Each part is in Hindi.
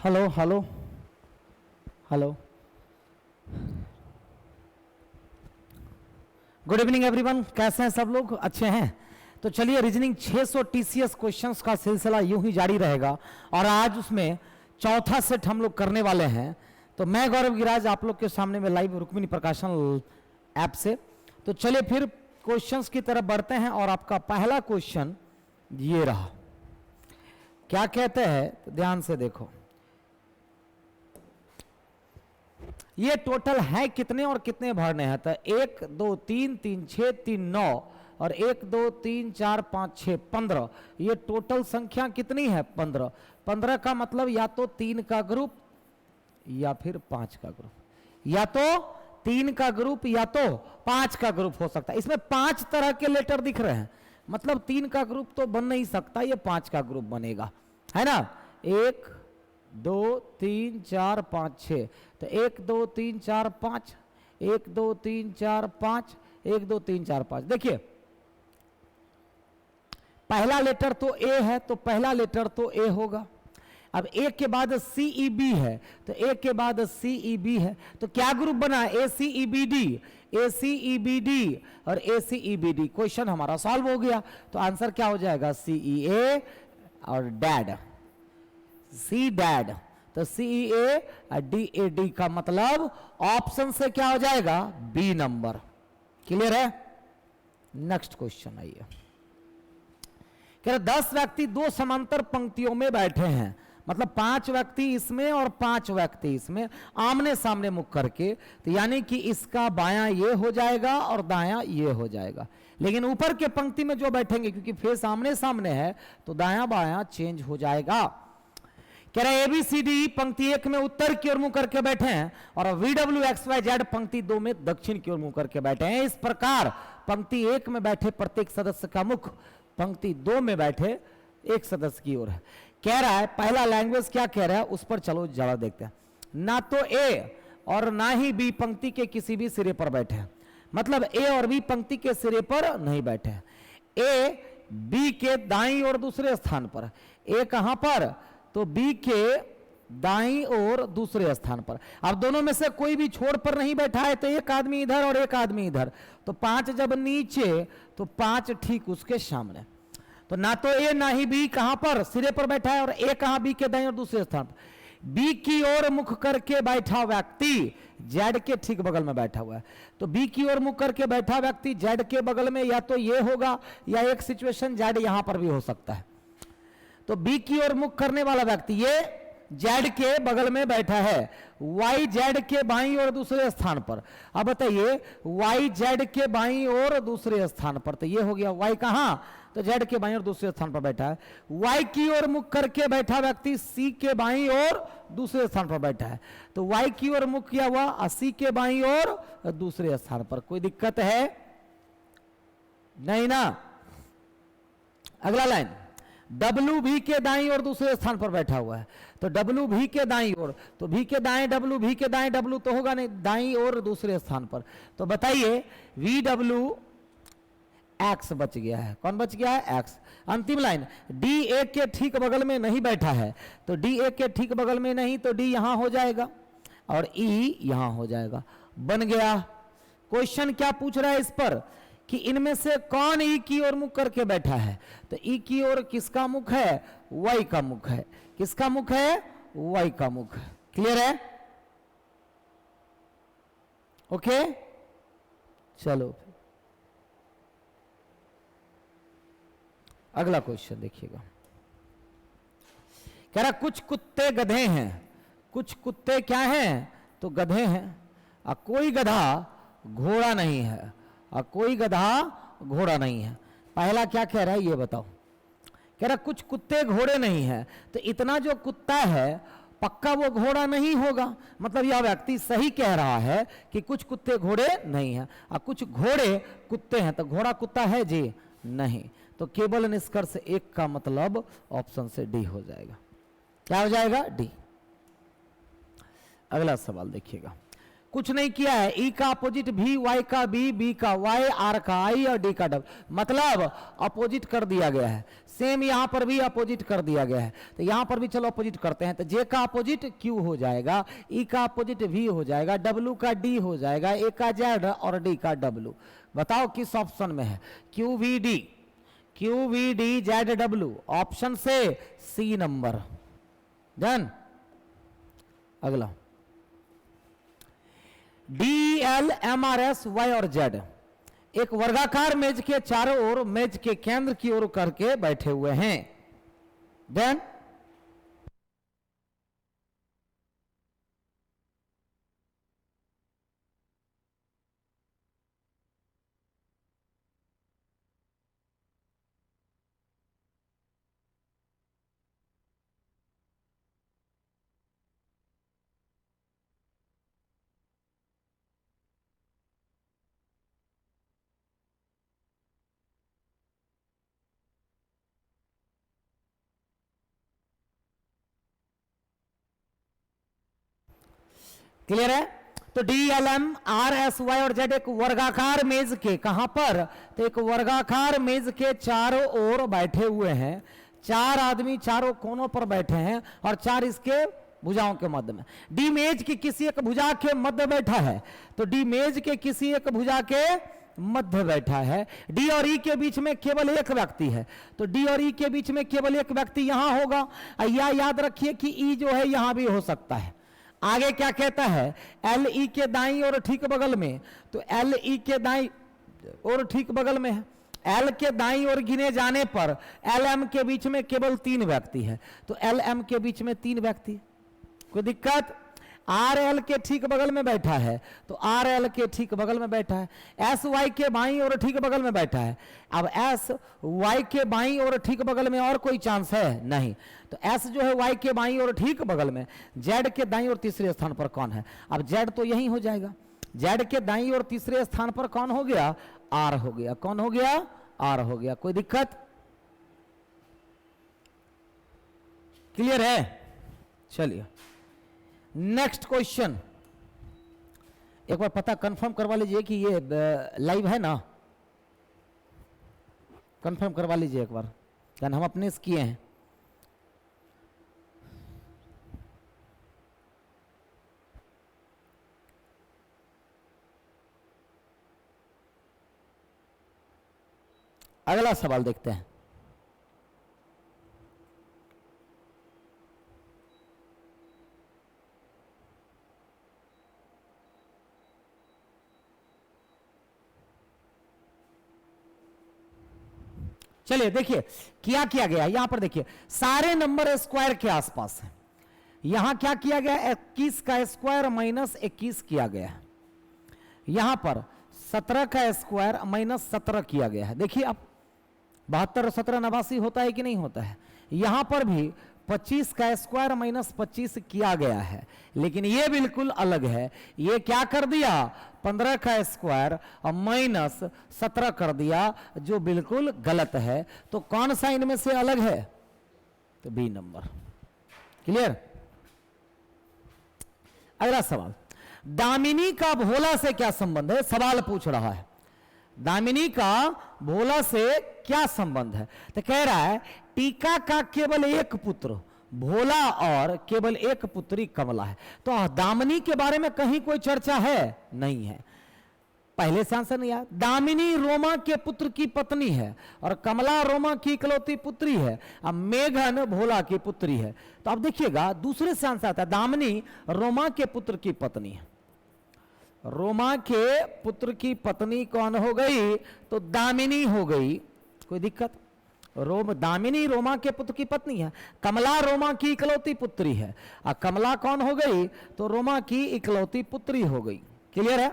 Hello hello hello, good evening everyone. कैसे हैं सब लोग? अच्छे हैं? तो चलिए, रीजनिंग 600 टीसीएस क्वेश्चंस का सिलसिला यूं ही जारी रहेगा और आज उसमें चौथा सेट हम लोग करने वाले हैं। तो मैं गौरव गिराज आप लोग के सामने में लाइव रुक्मिणी प्रकाशन ऐप से। तो चलिए फिर क्वेश्चंस की तरफ बढ़ते हैं और आपका पहला क्वेश्चन ये रहा। क्या कहते हैं? तो ध्यान से देखो, ये टोटल है कितने और कितने भरने हैं? तो 1 2 3 3 6 3 9 और 1 2 3 4 5 6 15। ये टोटल संख्या कितनी है? 15। 15 का मतलब या तो 3 का ग्रुप या फिर 5 का ग्रुप, या तो 3 का ग्रुप या तो 5 का ग्रुप हो सकता है। इसमें 5 तरह के लेटर दिख रहे हैं, मतलब 3 का ग्रुप तो बन नहीं सकता, ये 5 का ग्रुप बनेगा, है ना। 1 2 3 4 5 6, तो 1 2 3 4 5, 1 2 3 4 5, 1 2 3 4 5। देखिए पहला लेटर तो ए है, तो पहला लेटर तो ए होगा। अब ए के बाद सी ई बी है, तो ए के बाद सी ई बी है, तो क्या ग्रुप बना? ए सी ई बी डी, ए सी ई बी डी और ए सी ई बी डी। क्वेश्चन हमारा सॉल्व हो गया। तो आंसर क्या हो जाएगा? सी ई ए और डैड, सी डैड। तो सी ई ए डी ए डी का मतलब ऑप्शन से क्या हो जाएगा? B number. क्लियर है? नेक्स्ट क्वेश्चन आइए। कह रहे 10 व्यक्ति 2 समांतर पंक्तियों में बैठे हैं, मतलब 5 व्यक्ति इसमें और 5 व्यक्ति इसमें, आमने सामने मुख करके। तो यानी कि इसका बायां ये हो जाएगा और दायां ये हो जाएगा। लेकिन ऊपर के पंक्ति में जो बैठेंगे, क्योंकि फेस आमने सामने है, तो दायां बायां चेंज हो जाएगा। कह रहे ABCD पंक्ति 1 में उत्तर की ओर मुंह करके बैठे हैं और VWXYZ पंक्ति 2 में दक्षिण की ओर मुंह करके बैठे हैं। इस प्रकार पंक्ति 1 में बैठे प्रत्येक सदस्य का मुख पंक्ति 2 में बैठे एक सदस्य की ओर है। कह रहा है पहला लैंग्वेज क्या कह रहा है, उस पर चलो जवाब देखते हैं। ना तो ए और ना ही बी पंक्ति के किसी भी सिरे पर बैठे हैं, मतलब ए और बी पंक्ति के सिरे पर नहीं बैठे हैं। ए बी के दाईं और दूसरे स्थान पर, ए कहां पर? तो बी के दाईं और दूसरे स्थान पर। अब दोनों में से कोई भी छोर पर नहीं बैठा है, तो एक आदमी इधर और एक आदमी इधर, तो 5 जब नीचे तो 5 ठीक उसके सामने। तो ना तो ए ना ही बी कहां पर? सिरे पर बैठा है, और ए कहां? बी के दाईं और दूसरे स्थान पर। बी की ओर मुख करके बैठा व्यक्ति जेड के ठीक बगल में बैठा हुआ है। तो बी की ओर मुख करके बैठा व्यक्ति जेड के बगल में या तो ये होगा, या एक सिचुएशन जेड यहां पर भी हो सकता है। तो बी की ओर मुख करने वाला व्यक्ति ये जेड के बगल में बैठा है, वाई जेड के बाईं और दूसरे स्थान पर। अब बताइए वाई जेड के बाईं और दूसरे स्थान पर, तो ये हो गया वाई कहां? तो जेड के बाईं और दूसरे स्थान पर बैठा है। वाई की ओर मुख करके बैठा व्यक्ति सी के बाईं और दूसरे स्थान पर बैठा है, तो वाई की ओर मुख किया हुआ सी के बाईं और दूसरे स्थान पर। कोई दिक्कत है? नहीं ना। अगला लाइन, डब्ल्यू भी के दाईं और दूसरे स्थान पर बैठा हुआ है, तो डब्ल्यू भी के दाईं ओर, तो भी के दाएं डब्ल्यू, भी के दाएं डब्ल्यू तो होगा नहीं, दाईं और दूसरे स्थान पर। तो बताइए वी डब्ल्यू एक्स बच गया है। कौन बच गया है? एक्स। अंतिम लाइन, डी ए के ठीक बगल में नहीं बैठा है, तो डी ए के ठीक बगल में नहीं, तो डी यहां हो जाएगा और ई यहां हो जाएगा। बन गया। क्वेश्चन क्या पूछ रहा है इस पर कि इनमें से कौन ई की ओर मुख करके बैठा है? तो ई की ओर किसका मुख है? वाई का मुख है। किसका मुख है? वाई का मुख है। क्लियर है? ओके, चलो अगला क्वेश्चन देखिएगा। कह रहा कुछ कुत्ते गधे हैं। कुछ कुत्ते क्या हैं? तो गधे हैं। और कोई गधा घोड़ा नहीं है, और कोई गधा घोड़ा नहीं है। पहला क्या कह रहा है ये बताओ। कह रहा कुछ कुत्ते घोड़े नहीं है, तो इतना जो कुत्ता है पक्का वो घोड़ा नहीं होगा। मतलब यह व्यक्ति सही कह रहा है कि कुछ कुत्ते घोड़े नहीं हैं और कुछ घोड़े कुत्ते हैं। तो घोड़ा कुत्ता है जी? नहीं। तो केवल निष्कर्ष 1 का मतलब ऑप्शन से डी हो जाएगा। क्या हो जाएगा? डी। अगला सवाल देखिएगा। कुछ नहीं किया है। ई का अपोजिट भी, वाई का बी का वाई, आर का आई और डी का डब्ल्यू, मतलब अपोजिट कर दिया गया है। सेम यहां पर भी अपोजिट कर दिया गया है, तो यहां पर भी चलो अपोजिट करते हैं। तो जे का अपोजिट क्यू हो जाएगा, ई का अपोजिट वी हो जाएगा, डब्ल्यू का डी हो जाएगा, ए का जेड और डी का डब्ल्यू। बताओ किस ऑप्शन में है? Q V D Z W, option से सी नंबर। डन। अगला D L M R S Y और जेड एक वर्गाकार मेज के चारों ओर मेज के केंद्र की ओर करके बैठे हुए हैं। देन क्लियर है? तो D L M R S Y और जेड एक वर्गाकार मेज के, कहां पर? तो एक वर्गाकार मेज के चारों ओर बैठे हुए हैं। चार आदमी चारों कोनों पर बैठे हैं और चार इसके भुजाओं के मध्य में। डी मेज की किसी एक भुजा के मध्य बैठा है, तो डी मेज के किसी एक भुजा के मध्य बैठा है। डी और ई के बीच में केवल एक व्यक्ति है, तो डी और ई के बीच में केवल एक व्यक्ति यहां होगा। या याद रखिए कि ई जो है यहां भी हो सकता है। आगे क्या कहता है? एल ई के दाईं और ठीक बगल में, तो एल ई के दाईं और ठीक बगल में है। एल के दाईं ओर गिने जाने पर एल एम के बीच में केवल 3 व्यक्ति है, तो एल एम के बीच में 3 व्यक्ति। कोई दिक्कत? आर एल के ठीक बगल में बैठा है, तो आर एल के ठीक बगल में बैठा है। एस वाई के बाईं और ठीक बगल में बैठा है। अब एस वाई के बाईं और ठीक बगल में और कोई चांस है? नहीं। तो एस जो है वाई के बाईं और ठीक बगल में। जेड के दाईं और तीसरे स्थान पर कौन है? अब जेड तो यही हो जाएगा। जेड के दाईं और तीसरे स्थान पर कौन हो गया? आर हो गया। कौन हो गया? आर हो गया। कोई दिक्कत? क्लियर है? चलिए नेक्स्ट क्वेश्चन। एक बार पता कंफर्म करवा लीजिए कि ये लाइव है ना, कंफर्म करवा लीजिए एक बार, कारण हम अपने से किए हैं। अगला सवाल देखते हैं। चलिए देखिए क्या किया गया यहां पर। देखिए सारे नंबर स्क्वायर के आसपास है। यहां क्या किया गया? 21 का स्क्वायर माइनस 21 किया गया है। यहां पर 17 का स्क्वायर माइनस 17 किया गया है। देखिए अब 72 और 17 89 होता है कि नहीं होता है? यहां पर भी 25 का स्क्वायर माइनस 25 किया गया है, लेकिन ये बिल्कुल अलग है। ये क्या कर दिया? 15 का स्क्वायर और माइनस 17 कर दिया, जो बिल्कुल गलत है। तो कौन सा इनमें से अलग है? तो बी नंबर। क्लियर? अगला सवाल, दामिनी का भोला से क्या संबंध है? सवाल पूछ रहा है दामिनी का भोला से क्या संबंध है। तो कह रहा है टीका का केवल एक पुत्र भोला और केवल एक पुत्री कमला है। तो दामिनी के बारे में कहीं कोई चर्चा है? नहीं है। पहले से आंसर नहीं आया। दामिनी रोमा के पुत्र की पत्नी है और कमला रोमा की इकलौती पुत्री है। अब मेघन भोला की पुत्री है। तो अब देखिएगा दूसरे से आंसर आता है दामिनी रोमा के पुत्र की पत्नी है। रोमा के पुत्र की पत्नी कौन हो गई? तो दामिनी हो गई। कोई दिक्कत? दामिनी रोमा के पुत्र की पत्नी है। कमला रोमा की इकलौती पुत्री है। और कमला कौन हो गई? तो रोमा की इकलौती पुत्री हो गई। क्लियर है?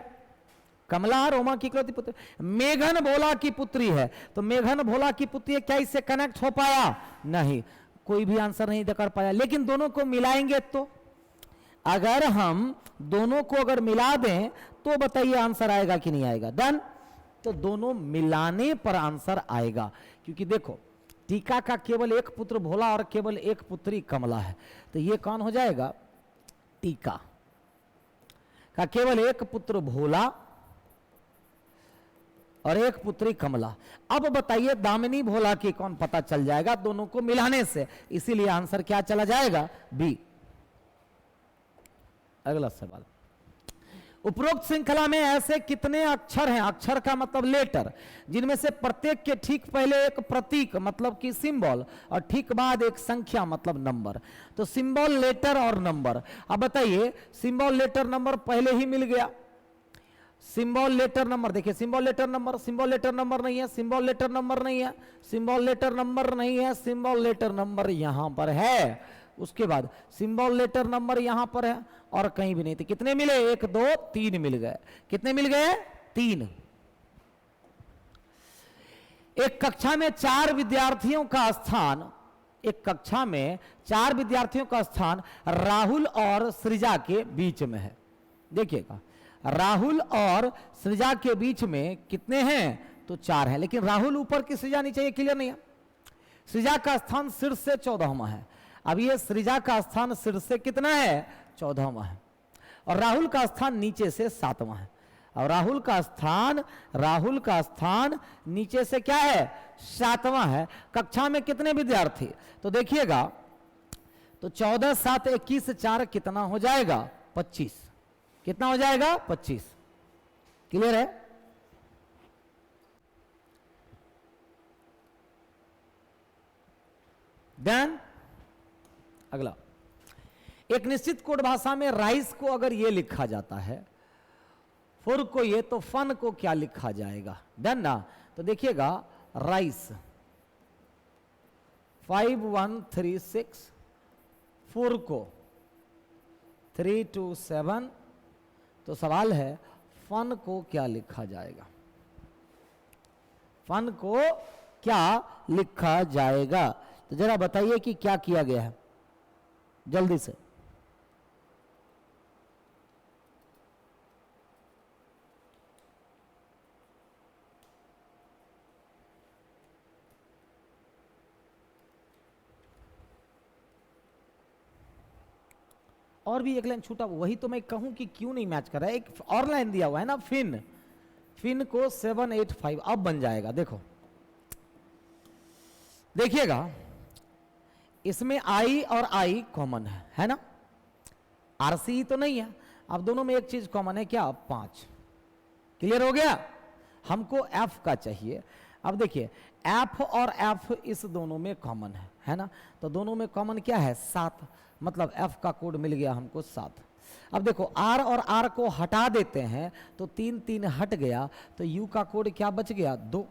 कमला रोमा की इकलौती पुत्री। मेघन भोला की पुत्री है, तो मेघन भोला की पुत्री। क्या इससे कनेक्ट हो पाया? नहीं, कोई भी आंसर नहीं कर पाया। लेकिन दोनों को मिलाएंगे तो, अगर हम दोनों को अगर मिला दें तो बताइए आंसर आएगा कि नहीं आएगा? डन। तो दोनों मिलाने पर आंसर आएगा, क्योंकि देखो टीका का केवल एक पुत्र भोला और केवल एक पुत्री कमला है। तो ये कौन हो जाएगा? टीका। का केवल एक पुत्र भोला और एक पुत्री कमला। अब बताइए दामिनी भोला की कौन पता चल जाएगा दोनों को मिलाने से, इसीलिए आंसर क्या चला जाएगा, बी। अगला सवाल, उपरोक्त श्रृंखला में ऐसे कितने अक्षर हैं, अक्षर का मतलब लेटर, जिनमें से प्रत्येक के ठीक पहले एक प्रतीक मतलब कि सिंबल और ठीक बाद एक संख्या मतलब नंबर। तो सिंबल, लेटर और नंबर। अब बताइए सिंबल, लेटर, नंबर पहले ही मिल गया। सिंबल, लेटर, नंबर, देखिए symbol, letter, number, symbol, letter, number नहीं है, सिंबल, लेटर, नंबर नहीं है, सिंबल, लेटर, नंबर नहीं है, सिंबल, लेटर, नंबर यहां पर है। उसके बाद सिंबल, लेटर, नंबर यहां पर है और कहीं भी नहीं। तो कितने मिले, 1 2 3 मिल गए। कितने मिल गए, 3। एक कक्षा में 4 विद्यार्थियों का स्थान, एक कक्षा में 4 विद्यार्थियों का स्थान राहुल और सृजा के बीच में है। देखिएगा राहुल और सृजा के बीच में कितने हैं, तो 4 हैं, लेकिन राहुल ऊपर की, सृजा नीचे, ये क्लियर नहीं है। सृजा का स्थान शीर्ष से 14वां है। अब ये सृजा का स्थान शीर्ष से कितना है, 14वां है, और राहुल का स्थान नीचे से 7वां है। और राहुल का स्थान नीचे से क्या है, 7वां है। कक्षा में कितने विद्यार्थी, तो देखिएगा तो 14 7 21 4 कितना हो जाएगा, 25। कितना हो जाएगा, 25। क्लियर है। देन अगला, एक निश्चित कोड भाषा में राइस को अगर ये लिखा जाता है, फुर को ये, तो फन को क्या लिखा जाएगा, डन ना। तो देखिएगा राइस 5136, फुर को 327। तो सवाल है फन को क्या लिखा जाएगा, फन को क्या लिखा जाएगा। तो जरा बताइए कि क्या किया गया है जल्दी से। और भी एक लाइन छूटा, वही तो मैं कहूं कि क्यों नहीं मैच कर रहा है। एक और लाइन दिया हुआ है ना, फिन, फिन को 785 अब बन जाएगा। देखो देखिएगा इसमें आई और आई कॉमन है ना, आरसी तो नहीं है। अब दोनों में एक चीज कॉमन है, क्या, 5। क्लियर हो गया। हमको एफ का चाहिए। अब देखिए एफ और एफ इस दोनों में कॉमन है ना, तो दोनों में कॉमन क्या है, 7, मतलब एफ का कोड मिल गया हमको 7। अब देखो आर और आर को हटा देते हैं तो 3 3 हट गया, तो यू का कोड क्या बच गया, 2,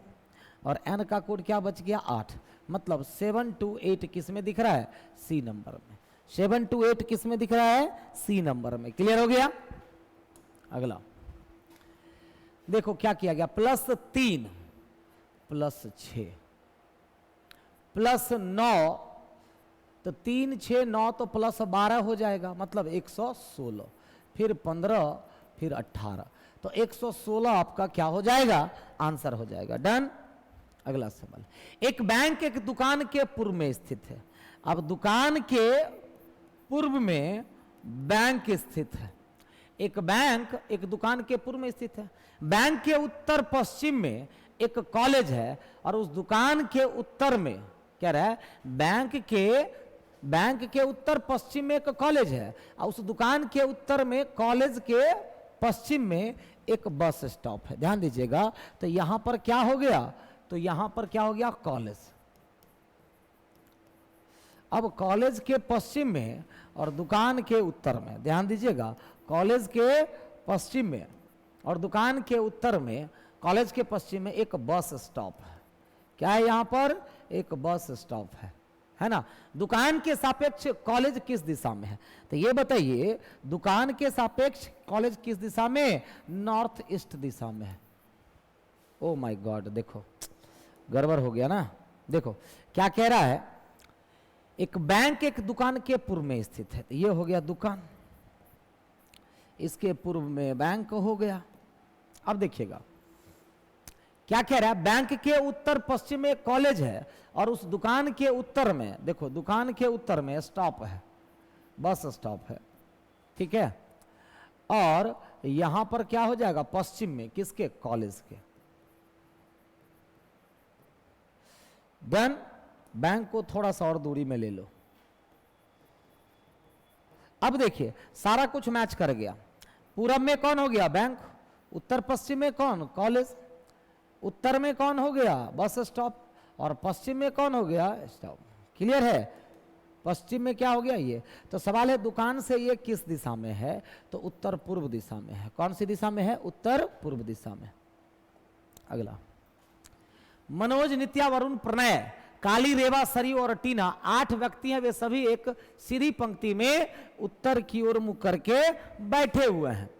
और एन का कोड क्या बच गया, 8। मतलब 7 to 8 किस में दिख रहा है, सी नंबर में। 7 to 8 किस में दिख रहा है, सी नंबर में। क्लियर हो गया। अगला देखो क्या किया गया, +3 +6 +9, तो 3 6 9 तो +12 हो जाएगा, मतलब 116, फिर 15, फिर 18, तो 116 आपका क्या हो जाएगा, आंसर हो जाएगा। डन। अगला सवाल, एक बैंक एक दुकान के पूर्व में स्थित है। अब दुकान के पूर्व में बैंक स्थित है। एक बैंक एक दुकान के पूर्व में स्थित है। बैंक के उत्तर पश्चिम में एक कॉलेज है और उस दुकान के उत्तर में क्या रहा है, बैंक के उत्तर पश्चिम में एक कॉलेज है और उस दुकान के उत्तर में कॉलेज के पश्चिम में एक बस स्टॉप है। ध्यान दीजिएगा, तो यहां पर क्या हो गया, तो यहां पर क्या हो गया, कॉलेज। अब कॉलेज के पश्चिम में और दुकान के उत्तर में, ध्यान दीजिएगा, कॉलेज के पश्चिम में और दुकान के उत्तर में, कॉलेज के पश्चिम में एक बस स्टॉप है। क्या है यहां पर, एक बस स्टॉप है ना। दुकान के सापेक्ष कॉलेज किस दिशा में है, तो ये बताइए दुकान के सापेक्ष कॉलेज किस दिशा में, नॉर्थ ईस्ट दिशा में है। ओ माय गॉड, देखो गड़बड़ हो गया ना। देखो क्या कह रहा है, एक बैंक एक दुकान के पूर्व में स्थित है, तो ये हो गया दुकान, इसके पूर्व में बैंक हो गया। अब देखिएगा क्या कह रहा है, बैंक के उत्तर पश्चिम में कॉलेज है और उस दुकान के उत्तर में, देखो दुकान के उत्तर में स्टॉप है, बस स्टॉप है, ठीक है, और यहां पर क्या हो जाएगा, पश्चिम में, किसके, कॉलेज के। देन बैंक को थोड़ा सा और दूरी में ले लो। अब देखिए सारा कुछ मैच कर गया। पूरब में कौन हो गया, बैंक। उत्तर पश्चिम में कौन, कॉलेज। उत्तर में कौन हो गया, बस स्टॉप। और पश्चिम में कौन हो गया, स्टॉप। क्लियर है, पश्चिम में क्या हो गया ये। तो सवाल है दुकान से ये किस दिशा में है, तो उत्तर पूर्व दिशा में है। कौन सी दिशा में है, उत्तर पूर्व दिशा में। अगला, मनोज, नित्या, वरुण, प्रणय, काली, रेवा, सरयू और टीना 8 व्यक्ति हैं। वे सभी एक सीधी पंक्ति में उत्तर की ओर मुख करके बैठे हुए हैं,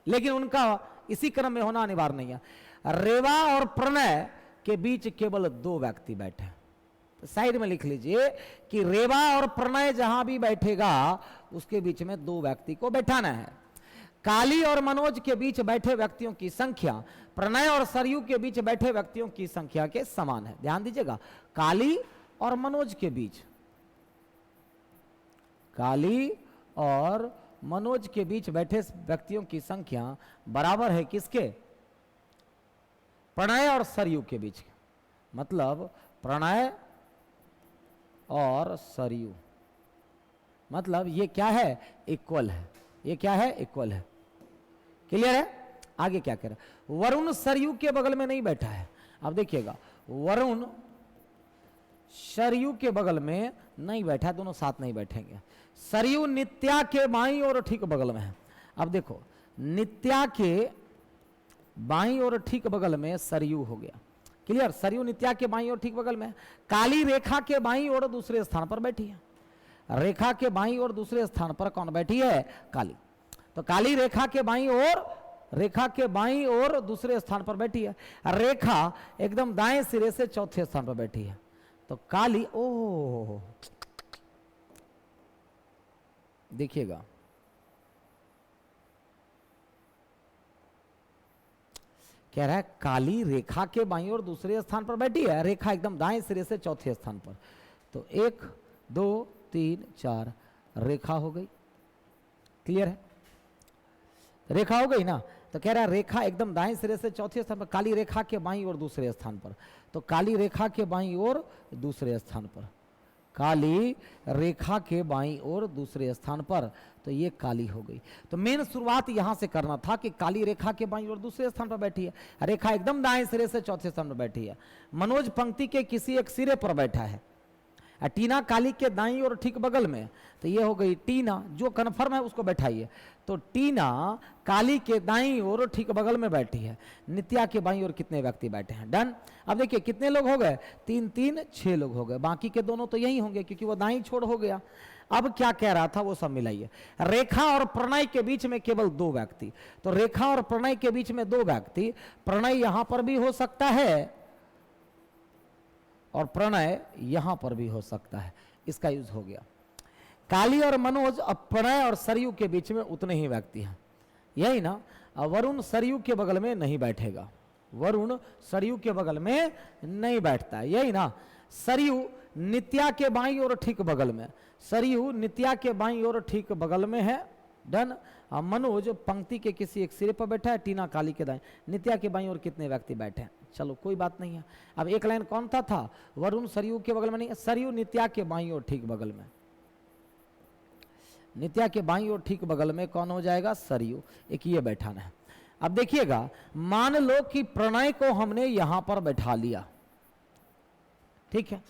लेकिन उनका इसी क्रम में होना अनिवार्य नहीं है। रेवा और प्रणय के बीच केवल 2 व्यक्ति बैठे हैं। तो साइड में लिख लीजिए कि रेवा और प्रणय जहां भी बैठेगा उसके बीच में 2 व्यक्ति को बैठाना है। काली और मनोज के बीच बैठे व्यक्तियों की संख्या प्रणय और सरयू के बीच बैठे व्यक्तियों की संख्या के समान है। ध्यान दीजिएगा, काली और मनोज के बीच, काली और मनोज के बीच बैठे व्यक्तियों की संख्या बराबर है किसके, प्रणय और सरयू के बीच। मतलब प्रणय और सरयू, मतलब ये क्या है, इक्वल है। ये क्या है, इक्वल है। क्लियर है। आगे क्या कह रहा है, वरुण सरयू के बगल में नहीं बैठा है। अब देखिएगा, वरुण सरयू के बगल में नहीं बैठा है, दोनों साथ नहीं बैठेंगे। सरयू नित्या के बाईं और ठीक बगल में है। अब देखो, नित्या के बाईं और ठीक बगल में सरयू हो गया। क्लियर, सरयू नित्या के बाईं और ठीक बगल में। काली रेखा के बाईं और दूसरे स्थान पर बैठी है। रेखा के बाईं और दूसरे स्थान पर कौन बैठी है, काली। तो काली रेखा के बाईं और, रेखा के बाईं और दूसरे स्थान पर बैठी है। रेखा एकदम दाएं सिरे से चौथे स्थान पर बैठी है। तो काली, ओ देखिएगा, कह रहा है काली रेखा के बाईं और दूसरे स्थान पर बैठी है। रेखा एकदम दाएं सिरे से चौथे स्थान पर। तो 1 2 3 4 रेखा हो गई। क्लियर है, रेखा हो गई ना। तो कह रहा है रेखा एकदम दाएं सिरे से चौथे स्थान पर, काली रेखा के बाईं और दूसरे स्थान पर। तो काली रेखा के बाईं और दूसरे स्थान पर, काली रेखा के बाईं और दूसरे स्थान पर। तो ये काली हो गई। तो मेन शुरुआत यहां से करना था कि काली रेखा के बाईं और दूसरे स्थान पर बैठी है। रेखा एकदम दाएं सिरे से चौथे स्थान पर बैठी है। मनोज पंक्ति के किसी एक सिरे पर बैठा है। टीना काली के दाईं और ठीक बगल में। तो ये हो गई टीना, जो कन्फर्म है उसको बैठाइए। तो टीना काली के दाईं और ठीक बगल में बैठी है। नित्या के बाईं और कितने व्यक्ति बैठे हैं, डन। अब देखिए कितने लोग हो गए, 3 3 6 लोग हो गए। बाकी के दोनों तो यही होंगे क्योंकि वो दाईं छोड़ हो गया। अब क्या कह रहा था वो सब मिलाइए। रेखा और प्रणय के बीच में केवल 2 व्यक्ति। तो रेखा और प्रणय के बीच में 2 व्यक्ति, प्रणय यहां पर भी हो सकता है और प्रणय यहां पर भी हो सकता है। इसका यूज हो गया। काली और मनोज, अब प्रणय और सरयू के बीच में उतने ही व्यक्ति हैं, यही ना। वरुण सरयू के बगल में नहीं बैठेगा, वरुण सरयू के बगल में नहीं बैठता है, यही ना। सरयू नित्या के बाईं और ठीक बगल में, सरयू नित्या के बाईं और ठीक बगल में है, डन। मनोज पंक्ति के किसी एक सिरे पर बैठा है। टीना काली के दाएं। नित्या के बाईं और कितने व्यक्ति बैठे हैं, चलो कोई बात नहीं है। अब एक लाइन कौन था, वरुण सरयू के बगल में नहीं, सरयू नित्या के बाईं और ठीक बगल में। नित्या के बाईं और ठीक बगल में कौन हो जाएगा, सरयू। एक ये बैठाना है। अब देखिएगा, मान लो कि प्रणय को हमने यहां पर बैठा लिया, ठीक है।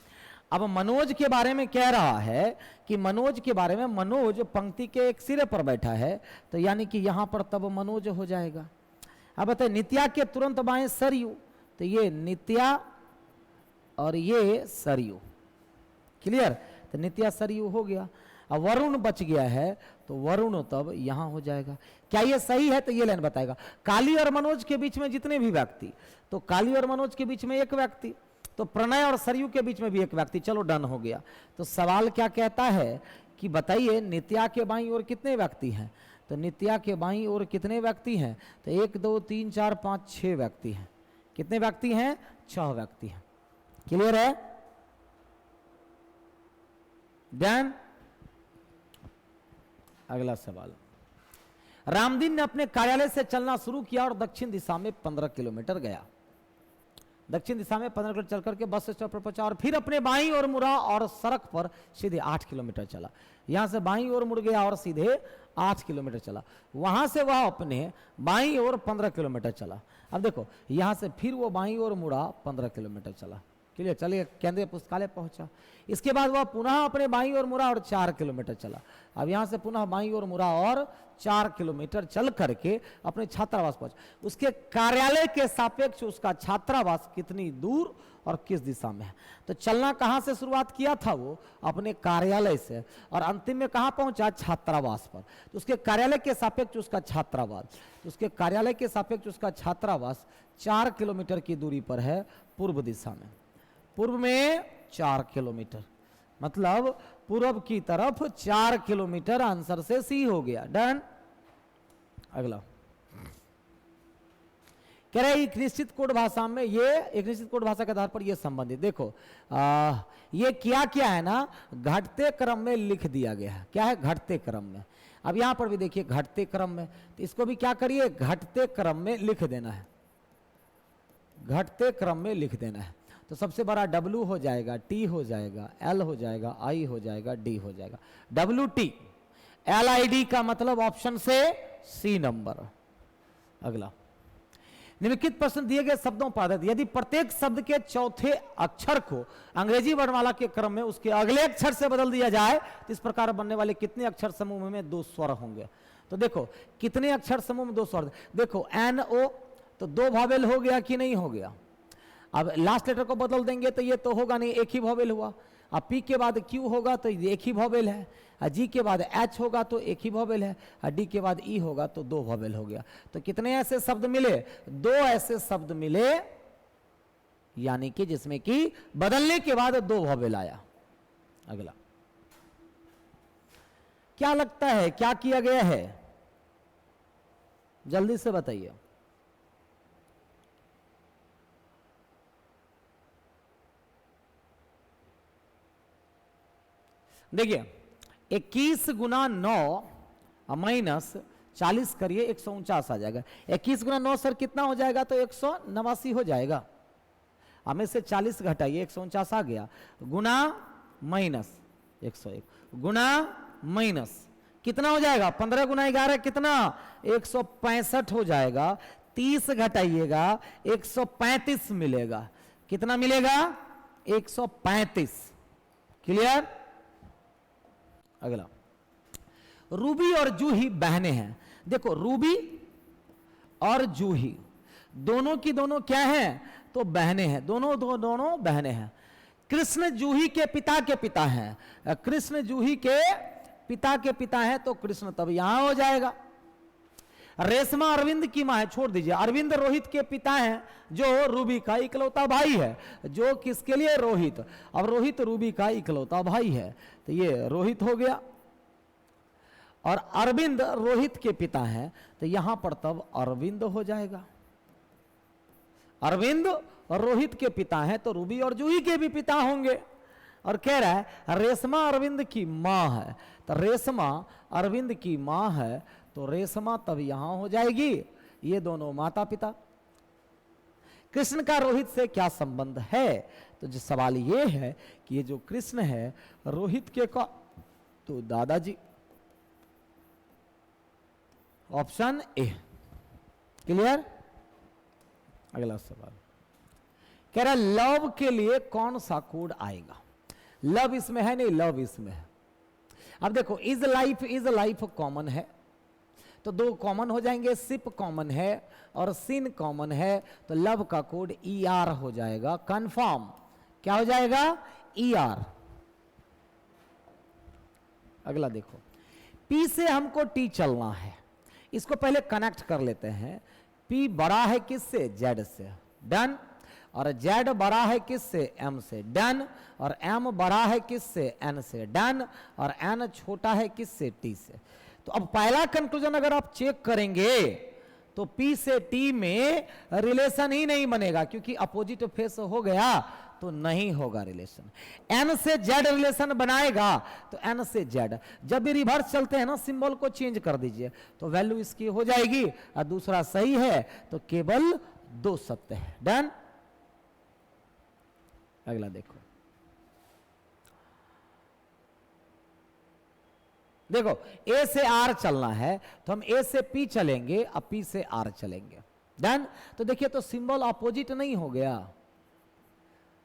अब मनोज के बारे में कह रहा है कि मनोज के बारे में, मनोज पंक्ति के एक सिरे पर बैठा है, तो यानी कि यहां पर तब मनोज हो जाएगा। अब बताइए, नित्या के तुरंत बाएं सरयू, तो ये नित्या और ये सरयू। क्लियर, तो नित्या सरयू हो गया। अब वरुण बच गया है, तो वरुण तब यहां हो जाएगा। क्या ये सही है, तो ये लाइन बताएगा। काली और मनोज के बीच में जितने भी व्यक्ति, तो काली और मनोज के बीच में एक व्यक्ति, तो प्रणय और सरयू के बीच में भी एक व्यक्ति, चलो डन हो गया। तो सवाल क्या कहता है कि बताइए नित्या के बाईं ओर कितने व्यक्ति हैं। तो नित्या के बाईं ओर कितने व्यक्ति हैं, तो 1 2 3 4 5 6 व्यक्ति हैं। कितने व्यक्ति हैं, 6 व्यक्ति हैं। क्लियर है, डन। अगला सवाल, रामदीन ने अपने कार्यालय से चलना शुरू किया और दक्षिण दिशा में 15 किलोमीटर गया। दक्षिण दिशा में 15 किलोमीटर चल करके बस स्टॉप पर पहुंचा और फिर अपने बाईं ओर मुड़ा और सड़क पर सीधे 8 किलोमीटर चला। यहां से बाईं ओर मुड़ गया और सीधे 8 किलोमीटर चला। वहां से वह अपने बाईं ओर 15 किलोमीटर चला। अब देखो यहां से फिर वो बाईं ओर मुड़ा 15 किलोमीटर चला। क्लियर, चलिए केंद्रीय पुस्तकालय पहुंचा। इसके बाद वह पुनः अपने बाईं ओर मुड़ा और 4 किलोमीटर चला। अब यहां से पुनः बाईं ओर मुड़ा और 4 किलोमीटर चल करके अपने छात्रावास पहुंचा। उसके कार्यालय के सापेक्ष उसका छात्रावास कितनी दूर और किस दिशा में है? तो चलना कहां से शुरुआत किया था? वो अपने कार्यालय से, और अंतिम में कहां पहुंचा? छात्रावास पर। तो उसके कार्यालय के सापेक्ष उसका छात्रावास, तो उसके कार्यालय के सापेक्ष उसका छात्रावास 4 किलोमीटर की दूरी पर है पूर्व दिशा में। पूर्व में 4 किलोमीटर, मतलब पूर्व की तरफ 4 किलोमीटर। आंसर से सी हो गया। डन। अगला कह रहे एक निश्चित कोड भाषा में, ये एक निश्चित कोड भाषा के आधार पर ये संबंधित, देखो ये क्या है ना, घटते क्रम में लिख दिया गया है। क्या है? घटते क्रम में। अब यहां पर भी देखिए घटते क्रम में, तो इसको भी क्या करिए? घटते क्रम में लिख देना है। घटते क्रम में लिख देना है। तो सबसे बड़ा W हो जाएगा, T हो जाएगा, L हो जाएगा, I हो जाएगा, D हो जाएगा। WT LID का मतलब ऑप्शन से सी नंबर। अगला निम्नलिखित प्रश्न दिए गए शब्दों पर आधारित यदि प्रत्येक शब्द के चौथे अक्षर को अंग्रेजी वर्णमाला के क्रम में उसके अगले अक्षर से बदल दिया जाए तो इस प्रकार बनने वाले कितने अक्षर समूह में 2 स्वर होंगे? तो देखो कितने अक्षर समूह में 2 स्वर? देखो NO तो 2 वॉवेल हो गया कि नहीं हो गया? अब लास्ट लेटर को बदल देंगे तो ये तो होगा नहीं, एक ही वॉवेल हुआ। अब P के बाद Q होगा तो एक ही वॉवेल है, और G के बाद H होगा तो एक ही वॉवेल है, और D के बाद E होगा तो 2 वॉवेल हो गया। तो कितने ऐसे शब्द मिले? 2 ऐसे शब्द मिले, यानी कि जिसमें कि बदलने के बाद 2 वॉवेल आया। अगला क्या लगता है क्या किया गया है? जल्दी से बताइए। देखिए 21 गुना 9 माइनस 40 करिए 149 आ जाएगा। 21 गुना 9 सर कितना हो जाएगा? तो 189 हो जाएगा। हमें से 40 घटाइए 149 आ गया, गुना माइनस 101 गुना माइनस कितना हो जाएगा? 15 गुना 11 कितना? 165 हो जाएगा। 30 घटाइएगा 135 मिलेगा। कितना मिलेगा? 135। क्लियर? अगला रूबी और जूही बहनें हैं। देखो रूबी और जूही दोनों की दोनों क्या हैं? तो बहनें हैं। दोनों बहनें हैं। कृष्ण जूही के पिता के पिता हैं। कृष्ण जूही के पिता के पिता हैं तो कृष्ण तब यहां हो जाएगा। रेशमा अरविंद की मां है, छोड़ दीजिए। अरविंद रोहित के पिता हैं जो रूबी का इकलौता भाई है। जो किसके लिए? रोहित। अब रोहित रूबी का इकलौता भाई है तो ये रोहित हो गया। और अरविंद रोहित के पिता हैं तो यहां पर तब अरविंद हो जाएगा। अरविंद और रोहित के पिता हैं तो रूबी और जूही के भी पिता होंगे। और कह रहा है रेशमा अरविंद की मां है तो रेशमा अरविंद की मां है तो रेशमा तब यहां हो जाएगी। ये दोनों माता पिता। कृष्ण का रोहित से क्या संबंध है? तो जो सवाल ये है कि ये जो कृष्ण है रोहित के का तो दादाजी। Option A. क्लियर? अगला सवाल कह रहा है लव के लिए कौन सा कोड आएगा? लव इसमें है नहीं, लव इसमें है। अब देखो इज लाइफ कॉमन है तो 2 कॉमन हो जाएंगे। सिप कॉमन है और सिन कॉमन है तो लव का कोड ER हो जाएगा। कंफर्म क्या हो जाएगा? ER। अगला देखो P से हमको T चलना है। इसको पहले कनेक्ट कर लेते हैं। P बड़ा है किससे? Z से। डन। और Z बड़ा है किससे? M से। डन। और M बड़ा है किससे? N से। डन। और N छोटा है किससे? T से। तो अब पहला कंक्लूजन अगर आप चेक करेंगे तो P से T में रिलेशन ही नहीं बनेगा, क्योंकि अपोजिट फेस हो गया तो नहीं होगा रिलेशन। N से Z रिलेशन बनाएगा तो N से Z, जब भी रिवर्स चलते हैं ना सिंबल को चेंज कर दीजिए तो वैल्यू इसकी हो जाएगी, और दूसरा सही है तो केवल 2 सत्य है। डन। अगला देखो, देखो A से R चलना है तो हम A से P चलेंगे और P से R चलेंगे। डन। तो देखिए तो सिंबल अपोजिट नहीं हो गया,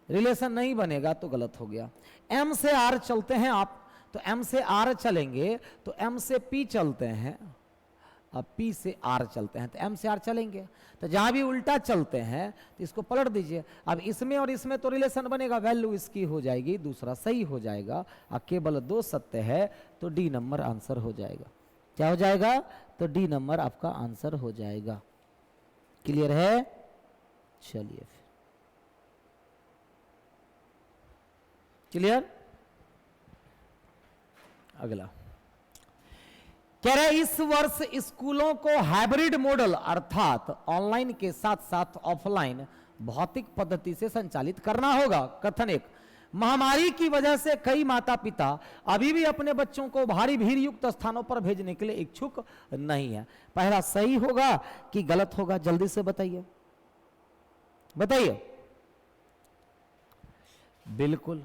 रिलेशन नहीं बनेगा तो गलत हो गया। M से R चलते हैं आप, तो M से R चलेंगे तो M से P चलते हैं, अब P से R चलते हैं तो M से R चलेंगे। तो जहां भी उल्टा चलते हैं तो इसको पलट दीजिए। अब इसमें और इसमें तो रिलेशन बनेगा, वैल्यू इसकी हो जाएगी, दूसरा सही हो जाएगा, और केवल 2 सत्य है तो डी नंबर आंसर हो जाएगा। क्या हो जाएगा? तो डी नंबर आपका आंसर हो जाएगा। क्लियर है? चलिए फिर क्लियर। अगला कह रहे इस वर्ष स्कूलों को हाइब्रिड मॉडल अर्थात ऑनलाइन के साथ साथ ऑफलाइन भौतिक पद्धति से संचालित करना होगा। कथन 1, महामारी की वजह से कई माता पिता अभी भी अपने बच्चों को भारी भीड़ युक्त स्थानों पर भेजने के लिए इच्छुक नहीं है। पहला सही होगा कि गलत होगा? जल्दी से बताइए, बताइए। बिल्कुल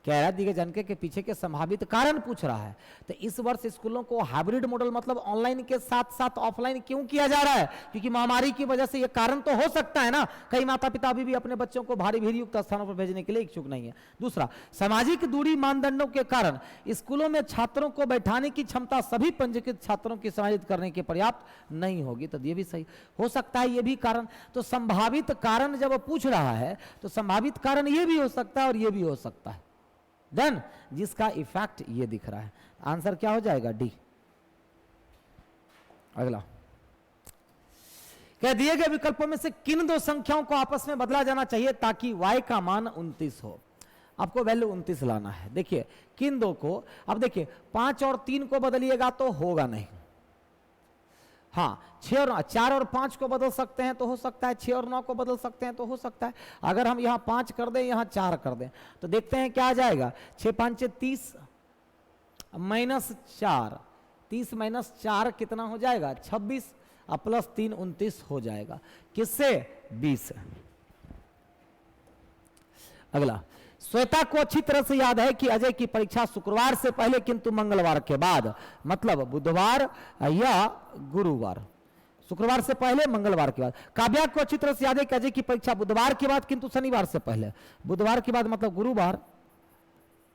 कह रहा दिए जानके के पीछे के संभावित कारण पूछ रहा है। तो इस वर्ष स्कूलों को हाइब्रिड मॉडल मतलब ऑनलाइन के साथ साथ ऑफलाइन क्यों किया जा रहा है? क्योंकि महामारी की वजह से ये कारण तो हो सकता है ना, कई माता पिता अभी भी अपने बच्चों को भारी भीड़ युक्त स्थानों पर भेजने के लिए इच्छुक नहीं है। दूसरा, सामाजिक दूरी मानदंडों के कारण स्कूलों में छात्रों को बैठाने की क्षमता सभी पंजीकृत छात्रों की समायोजित करने के पर्याप्त नहीं होगी। तो ये भी सही हो सकता है, ये भी कारण। तो संभावित कारण जब पूछ रहा है तो संभावित कारण ये भी हो सकता है और ये भी हो सकता है। डन। जिसका इफेक्ट ये दिख रहा है, आंसर क्या हो जाएगा? डी। अगला कह दिए गए विकल्पों में से किन 2 संख्याओं को आपस में बदला जाना चाहिए ताकि y का मान 29 हो? आपको वैल्यू 29 लाना है। देखिए किन 2 को, अब देखिए 5 और 3 को बदलिएगा तो होगा नहीं। हाँ 6 और 4 और 5 को बदल सकते हैं तो हो सकता है, 6 और 9 को बदल सकते हैं तो हो सकता है। अगर हम यहाँ 5 कर दें यहाँ 4 कर दें तो देखते हैं क्या आ जाएगा। 6 5 30 माइनस 4, 30 माइनस 4 कितना हो जाएगा? 26, और प्लस 3 29 हो जाएगा। किससे? 20। अगला, श्वेता को अच्छी तरह से याद है कि अजय की परीक्षा शुक्रवार से पहले किंतु मंगलवार के बाद, मतलब बुधवार या गुरुवार। शुक्रवार से पहले, मंगलवार के बाद। काव्या को अच्छी तरह से याद है कि अजय की परीक्षा बुधवार के बाद किंतु शनिवार से पहले। बुधवार के बाद मतलब गुरुवार,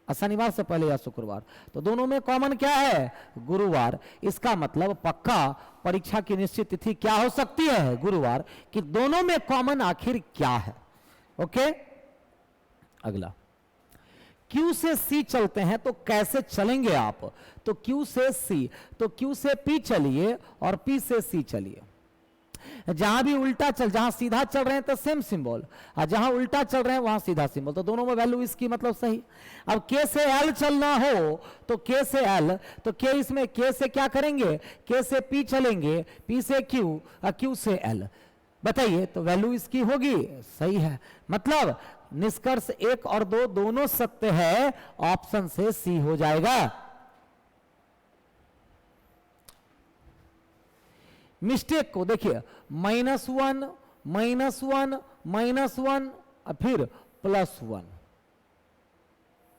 शनिवार से पहले या शुक्रवार। तो दोनों में कॉमन क्या है? गुरुवार। इसका मतलब पक्का परीक्षा की निश्चित तिथि क्या हो सकती है? गुरुवार। कि दोनों में कॉमन आखिर क्या है? ओके। अगला, Q से C चलते हैं तो कैसे चलेंगे आप? तो Q से C, तो Q से P चलिए और P से C चलिए। जहां भी उल्टा जहां सीधा चल रहे हैं तो सेम सिंबल, और जहां उल्टा चल रहे हैं वहां सीधा सिंबल। तो दोनों में वैल्यू इसकी मतलब सही। अब K से L चलना हो तो K से L, तो K इसमें K से क्या करेंगे? K से P चलेंगे, P से Q और Q से L। बताइए तो वैल्यू इसकी होगी सही है। मतलब निष्कर्ष 1 और 2 दोनों सत्य है, ऑप्शन से सी हो जाएगा। मिस्टेक को देखिए, -1 -1 -1 और फिर +1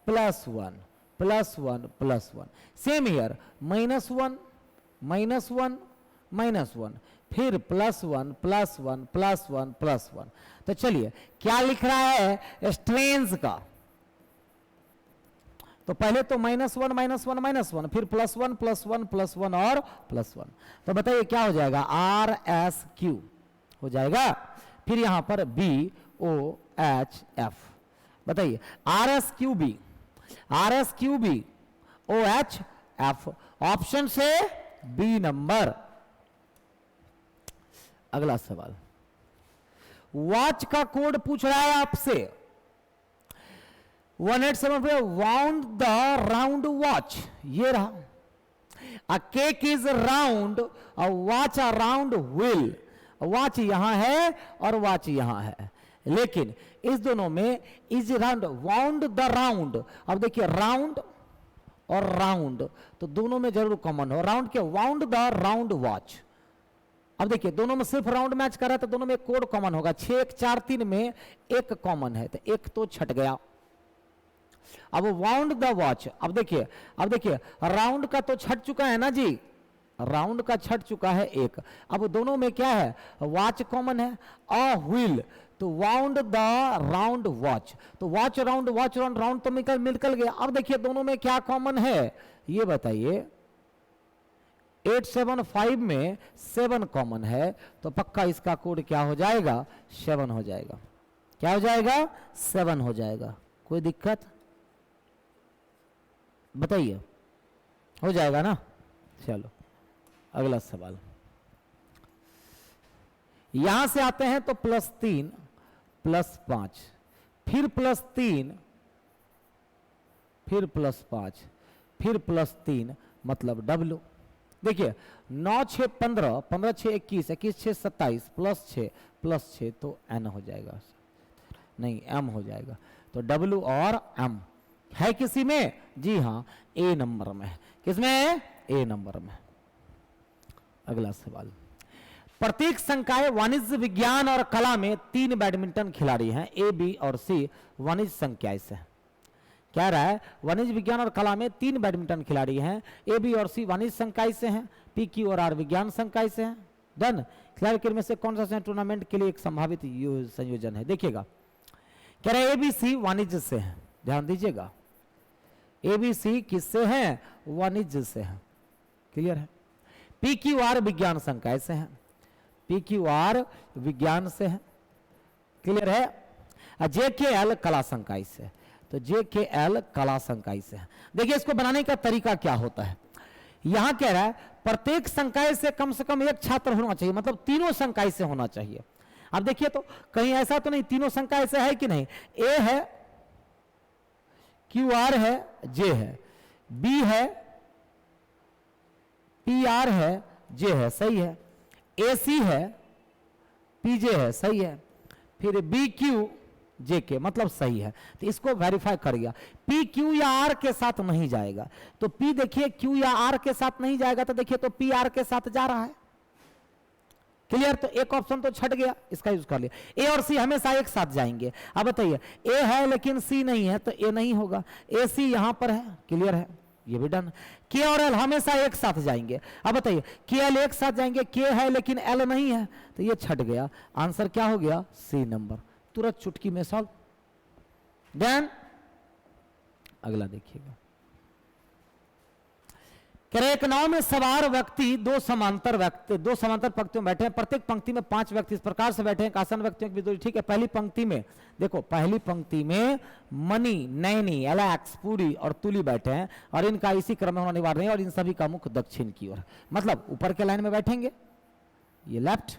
+1 +1 +1। सेम हियर, -1 -1 -1 फिर +1 +1 +1 +1। तो चलिए क्या लिख रहा है स्ट्रेंज का? तो पहले तो -1 -1 -1, फिर +1 +1 +1 और +1। तो बताइए क्या हो जाएगा? RSQ हो जाएगा। फिर यहां पर BOHF। बताइए RSQB RSQB OHF, ऑप्शन से बी नंबर। अगला सवाल, वॉच का कोड पूछ रहा है आपसे। 187 पे वाउंड द राउंड वॉच, ये रहा। अ cake is round, a watch a round wheel. Watch यहां है और वॉच यहां है, लेकिन इस दोनों में is round, wound the round. अब देखिए राउंड और राउंड तो दोनों में जरूर कॉमन हो, राउंड के वाउंड द राउंड वॉच। अब देखिए दोनों में सिर्फ राउंड मैच कर रहा है तो दोनों में एक कोड कॉमन होगा, 6 1 4 3 में एक कॉमन है तो एक तो छट गया। अब वाउंड द वॉच, अब देखिए राउंड का तो छट चुका है ना जी, राउंड का छट चुका है एक। अब दोनों में क्या है, वॉच कॉमन है, अ व्हील तो वाउंड द राउंड वॉच, तो वॉच राउंड राउंड तो निकल गया। अब देखिए दोनों में क्या कॉमन है ये बताइए, 875 में 7 कॉमन है तो पक्का इसका कोड क्या हो जाएगा, 7 हो जाएगा। क्या हो जाएगा, 7 हो जाएगा। कोई दिक्कत बताइए, हो जाएगा ना। चलो अगला सवाल, यहां से आते हैं तो +3 +5 फिर +3 फिर +5 फिर +3 मतलब W। देखिए 9 6 15 15 6 21 21 6 27 +6 तो N हो जाएगा, नहीं M हो जाएगा। तो W और M है किसी में, जी हाँ A नंबर में है। किसमें, A नंबर में। अगला सवाल, प्रत्येक संकाय वाणिज्य विज्ञान और कला में 3 बैडमिंटन खिलाड़ी हैं, ए बी और सी वाणिज्य संकाय से। क्या रहा है, वाणिज्य विज्ञान और कला में 3 बैडमिंटन खिलाड़ी हैं, ए बी और सी वाणिज्य संकाय से हैं, पी क्यू और आर विज्ञान संकाय से हैं। डन। खिलाड़ी में से कौन सा टूर्नामेंट के लिए एक संभावित संयोजन है, देखिएगा कह रहे ए बी सी वाणिज्य से है, ध्यान दीजिएगा ए बी सी किससे हैं, वाणिज्य से हैं, क्लियर है। पी क्यू आर विज्ञान संकाय से हैं, पी क्यू आर विज्ञान से है, क्लियर है। जे के एल कला संकाय से, तो जे के एल कला संकाय से है। देखिए इसको बनाने का तरीका क्या होता है, यहां कह रहा है प्रत्येक संकाय से कम एक छात्र होना चाहिए, मतलब तीनों संकाय से होना चाहिए। अब देखिए तो कहीं ऐसा तो नहीं, तीनों संकाय से है कि नहीं, ए है, क्यू आर है, जे है, बी है, पी आर है, जे है, सही है, ए सी है, पीजे है, सही है, फिर बी क्यू जे के मतलब सही है। तो इसको वेरीफाई करिएगा, पी क्यू या आर के साथ नहीं जाएगा, तो पी देखिए क्यू या आर के साथ नहीं जाएगा, तो देखिए तो पी आर के साथ जा रहा है, क्लियर। तो एक ऑप्शन तो छट गया, इसका यूज कर लिया। ए और सी हमेशा एक साथ जाएंगे। अब बताइए ए है लेकिन सी नहीं है तो ए नहीं होगा, ए सी यहां पर है, क्लियर है, ये भी डन। के और एल हमेशा एक साथ जाएंगे। अब बताइए के एल एक साथ जाएंगे, के है लेकिन एल नहीं है तो ये छट गया, आंसर क्या हो गया, सी नंबर, तुरंत चुटकी में सॉल्व। देन अगला देखिएगा, एक नाव में सवार व्यक्ति दो समांतर पंक्तियों में बैठे हैं, प्रत्येक पंक्ति में 5 व्यक्ति इस प्रकार से बैठे हैं, आसन व्यक्तियों की दूरी, ठीक है। पहली पंक्ति में देखो, पहली पंक्ति में मनी, नैनी, एलेक्स, पूरी और तुली बैठे हैं और इनका इसी क्रम में होना अनिवार्य नहीं, और इन सभी का मुख दक्षिण की ओर, मतलब ऊपर के लाइन में बैठेंगे, ये लेफ्ट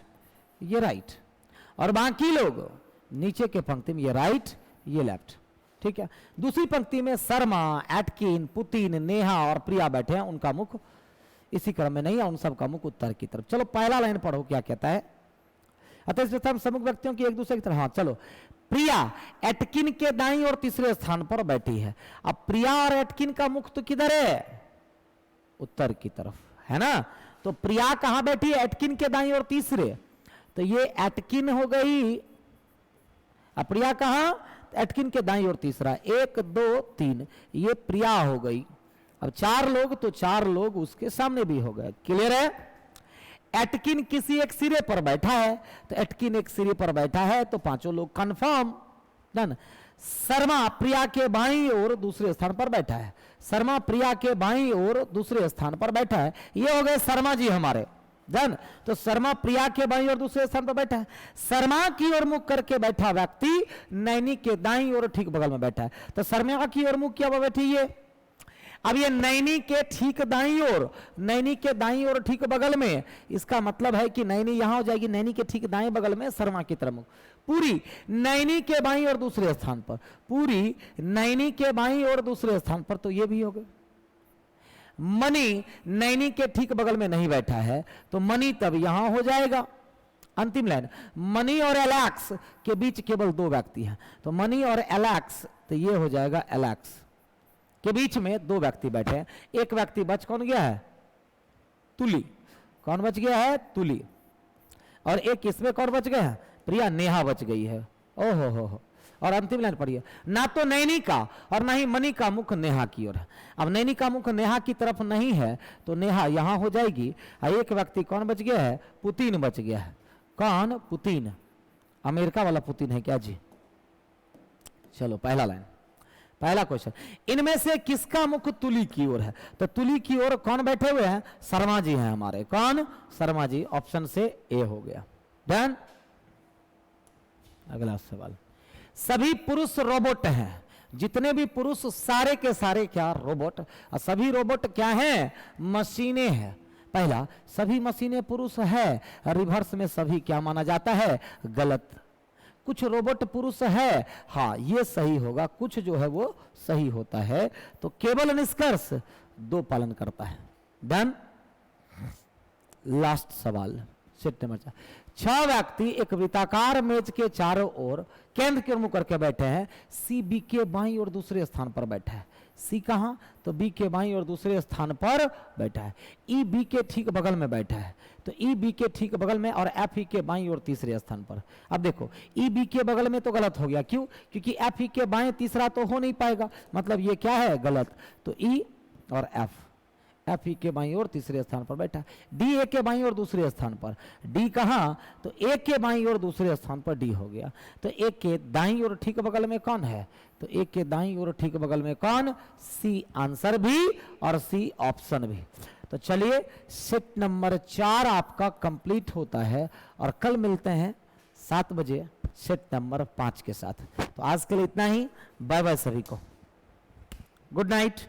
ये राइट, और बाकी लोग नीचे के पंक्ति में ये राइट ये लेफ्ट, ठीक है। दूसरी पंक्ति में शर्मा, एटकिन, पुतिन, नेहा और प्रिया बैठे हैं, उनका मुख इसी क्रम में नहीं है, उन सब का मुख उत्तर की तरफ। चलो पहला लाइन पढ़ो क्या कहता है, अतः इस प्रथम सम्मुख व्यक्तियों की एक दूसरे की तरफ, हाँ चलो। प्रिया एटकिन के दाईं और तीसरे स्थान पर बैठी है। अब प्रिया और एटकिन का मुख तो किधर है, उत्तर की तरफ है ना, तो प्रिया कहां बैठी है, एटकिन के दाईं और तीसरे, तो ये एटकिन हो गई, अब प्रिया कहां, एटकिन के दाईं और तीसरा, 1 2 3 ये प्रिया हो गई। अब 4 लोग तो 4 लोग उसके सामने भी हो गए, क्लियर है। एटकिन किसी एक सिरे पर बैठा है, तो एटकिन एक सिरे पर बैठा है तो 5 लोग कंफर्म, डन। शर्मा प्रिया के बाईं ओर दूसरे स्थान पर बैठा है, शर्मा प्रिया के बाईं ओर दूसरे स्थान पर बैठा है, ये हो गए शर्मा जी हमारे, डन। तो शर्मा प्रिया के बाईं ओर दूसरे स्थान पर बैठा है। शर्मा की ओर मुख करके बैठा व्यक्ति नैनी के दाईं ओर ठीक बगल में बैठा है, तो शर्मा की ओर मुख किया बैठी ये। अब ये नैनी के ठीक दाईं ओर, नैनी के दाईं ओर ठीक बगल में, इसका मतलब है कि नैनी यहां हो जाएगी, नैनी के ठीक दाएं बगल में शर्मा की तरफ मुख। पूरी नैनी के बाईं और दूसरे स्थान पर, पूरी नैनी के बाईं और दूसरे स्थान पर, तो ये भी हो गए। मनी नैनी के ठीक बगल में नहीं बैठा है तो मनी तब यहां हो जाएगा। अंतिम लाइन, मनी और एलेक्स के बीच केवल दो व्यक्ति हैं, तो मनी और एलेक्स, तो ये हो जाएगा एलेक्स के बीच में दो व्यक्ति बैठे हैं। एक व्यक्ति बच कौन गया है? तुली। कौन बच गया है? तुली। और एक इसमें कौन बच गया है? प्रिया, नेहा बच गई है। ओहो हो। और अंतिम लाइन पढ़िए, ना तो नैनी का और ना ही मनी का मुख नेहा की ओर है। अब नैनी का मुख नेहा की तरफ नहीं है तो नेहा यहां हो जाएगी। एक व्यक्ति कौन बच गया है? पुतिन बच गया है। कौन? पुतिन। अमेरिका वाला पुतिन है क्या जी? चलो पहला लाइन, पहला क्वेश्चन, इनमें से किसका मुख तुली की ओर है? तो तुली की ओर कौन बैठे हुए हैं? शर्मा जी हैं हमारे। कौन? शर्मा जी। ऑप्शन से ए हो गया। डन। अगला सवाल, सभी पुरुष रोबोट हैं। जितने भी पुरुष सारे के सारे क्या? रोबोट। और सभी रोबोट क्या हैं? मशीनें हैं। पहला, सभी मशीनें पुरुष है, रिवर्स में सभी क्या माना जाता है? गलत। कुछ रोबोट पुरुष है, हाँ ये सही होगा, कुछ जो है वो सही होता है। तो केवल निष्कर्ष दो पालन करता है। डन। लास्ट सवाल, सेट नंबर 4। 6 व्यक्ति एक वृत्ताकार मेज के चारों ओर केंद्र के मुंह करके बैठे हैं। सी बी के बाईं और दूसरे स्थान पर बैठा है। सी कहां? तो बी के बाईं और दूसरे स्थान पर बैठा है। ई बी के ठीक बगल में बैठा है, तो ई बी के ठीक बगल में, और एफ ई के बाईं और तीसरे स्थान पर। अब देखो, ई बी के बगल में तो गलत हो गया। क्यों? क्योंकि एफ ई के बाएं तीसरा तो हो नहीं पाएगा, मतलब ये क्या है? गलत। तो ई और एफ ई के बाईं और तीसरे स्थान पर बैठा है। डी ए के बाईं और दूसरे स्थान पर। डी कहां? तो ए के बाईं और दूसरे स्थान पर डी हो गया। तो ए के दाईं और ठीक बगल में कौन है? तो ए के दाईं और ठीक बगल में कौन? सी। आंसर भी और सी ऑप्शन भी। तो चलिए, सेट नंबर 4 आपका कंप्लीट होता है और कल मिलते हैं 7 बजे सेट नंबर 5 के साथ। तो आज के लिए इतना ही। बाय बाय सभी को। Good night.